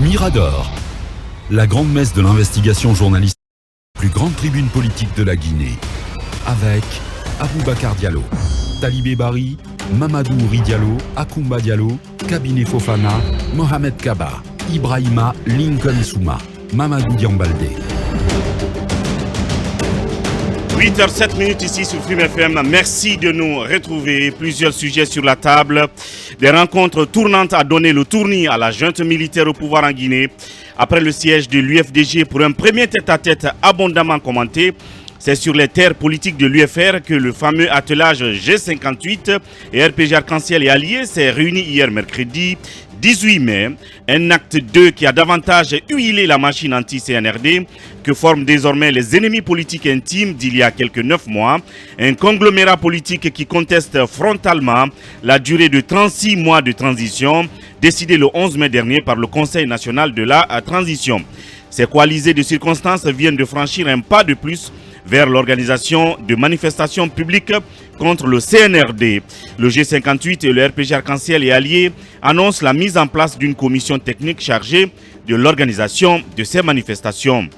Mirador, la grande messe de l'investigation journalistique, plus grande tribune politique de la Guinée, avec Aboubacar Diallo, Talibé Bari, Mamadou Ouri Diallo, Akoumba Diallo, Kabine Fofana, Mohamed Kaba, Ibrahima Lincoln Souma, Mamadou Diambaldé. 8h07 ici sur Film FM. Merci de nous retrouver. Plusieurs sujets sur la table. Des rencontres tournantes a donné le tournis à la junte militaire au pouvoir en Guinée. Après le siège de l'UFDG pour un premier tête-à-tête abondamment commenté, c'est sur les terres politiques de l'UFR que le fameux attelage G58 et RPG Arc-en-Ciel et Alliés s'est réuni hier mercredi 18 mai, un acte 2 qui a davantage huilé la machine anti-CNRD que forment désormais les ennemis politiques intimes d'il y a quelques 9 mois, un conglomérat politique qui conteste frontalement la durée de 36 mois de transition décidée le 11 mai dernier par le Conseil national de la transition. Ces coalisés de circonstances viennent de franchir un pas de plus vers l'organisation de manifestations publiques contre le CNRD. Le G58 et le RPG Arc-en-Ciel et Alliés annoncent la mise en place d'une commission technique chargée de l'organisation de ces manifestations.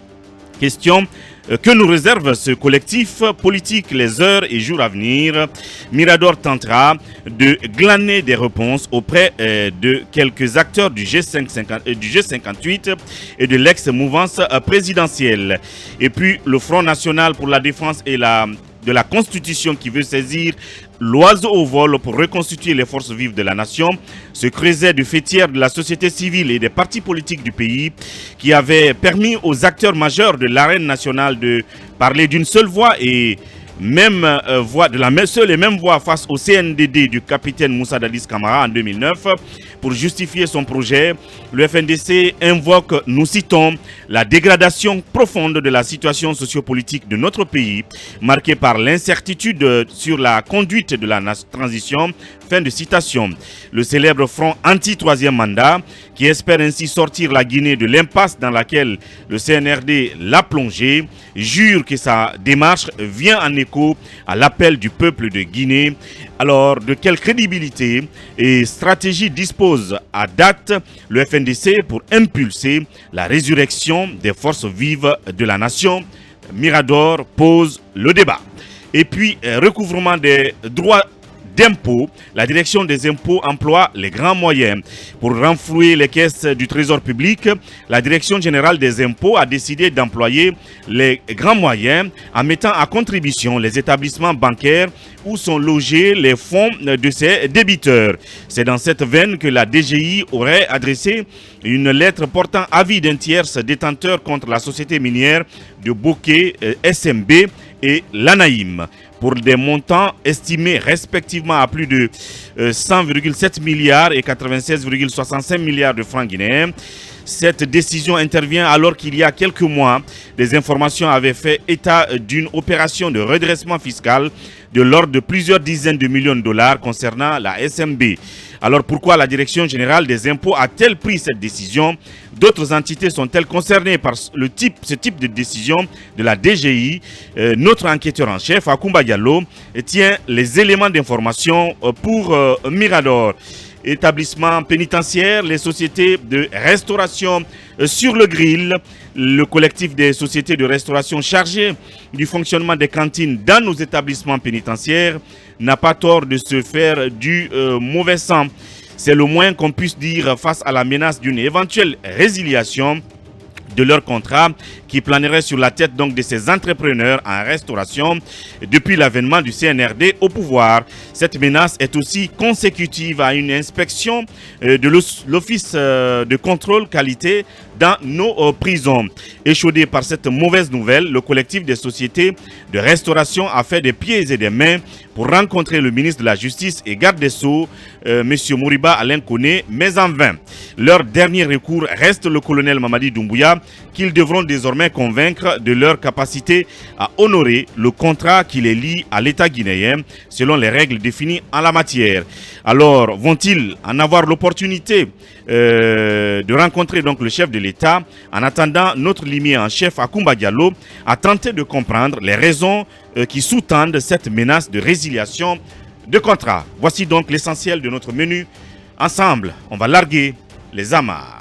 Question que nous réserve ce collectif politique les heures et jours à venir. Mirador tentera de glaner des réponses auprès de quelques acteurs du G58 et de l'ex-mouvance présidentielle. Et puis le Front national pour la défense et de la Constitution qui veut saisir l'oiseau au vol pour reconstituer les forces vives de la nation, se creusait du faîtière de la société civile et des partis politiques du pays qui avait permis aux acteurs majeurs de l'arène nationale de parler d'une seule voix et même voix, de la seule et même voix face au CNDD du capitaine Moussa Dadis Camara en 2009. Pour justifier son projet, le FNDC invoque, nous citons, la dégradation profonde de la situation sociopolitique de notre pays, marquée par l'incertitude sur la conduite de la transition. Fin de citation. Le célèbre front anti-troisième mandat, qui espère ainsi sortir la Guinée de l'impasse dans laquelle le CNRD l'a plongée, jure que sa démarche vient en écho à l'appel du peuple de Guinée. Alors, de quelle crédibilité et stratégie dispose à date le FNDC pour impulser la résurrection des forces vives de la nation? Mirador pose le débat. Et puis, recouvrement des droits d'impôts, la direction des impôts emploie les grands moyens. Pour renflouer les caisses du trésor public, la direction générale des impôts a décidé d'employer les grands moyens en mettant à contribution les établissements bancaires où sont logés les fonds de ses débiteurs. C'est dans cette veine que la DGI aurait adressé une lettre portant avis d'un tierce détenteur contre la société minière de Bokeh SMB et l'Anaïm pour des montants estimés respectivement à plus de 100,7 milliards et 96,65 milliards de francs guinéens. Cette décision intervient alors qu'il y a quelques mois, des informations avaient fait état d'une opération de redressement fiscal de l'ordre de plusieurs dizaines de millions de dollars concernant la SMB. Alors pourquoi la Direction générale des impôts a-t-elle pris cette décision? D'autres entités sont-elles concernées par ce type de décision de la DGI? Notre enquêteur en chef, Akoumba Diallo, tient les éléments d'information pour Mirador. Établissements pénitentiaires, les sociétés de restauration sur le grill, le collectif des sociétés de restauration chargées du fonctionnement des cantines dans nos établissements pénitentiaires n'a pas tort de se faire du mauvais sang. C'est le moins qu'on puisse dire face à la menace d'une éventuelle résiliation de leur contrat qui planerait sur la tête donc de ces entrepreneurs en restauration depuis l'avènement du CNRD au pouvoir. Cette menace est aussi consécutive à une inspection de l'Office de contrôle qualité dans nos prisons. Échaudé par cette mauvaise nouvelle, le collectif des sociétés de restauration a fait des pieds et des mains pour rencontrer le ministre de la Justice et garde des Sceaux, M. Moriba Alain Koné, mais en vain. Leur dernier recours reste le colonel Mamadi Doumbouya, qu'ils devront désormais convaincre de leur capacité à honorer le contrat qui les lie à l'État guinéen selon les règles définies en la matière. Alors, vont-ils en avoir l'opportunité de rencontrer donc le chef de l'État? En attendant, notre limier en chef Akoumba Diallo a tenté de comprendre les raisons qui sous-tendent cette menace de résiliation de contrat. Voici donc l'essentiel de notre menu. Ensemble, on va larguer les amarres.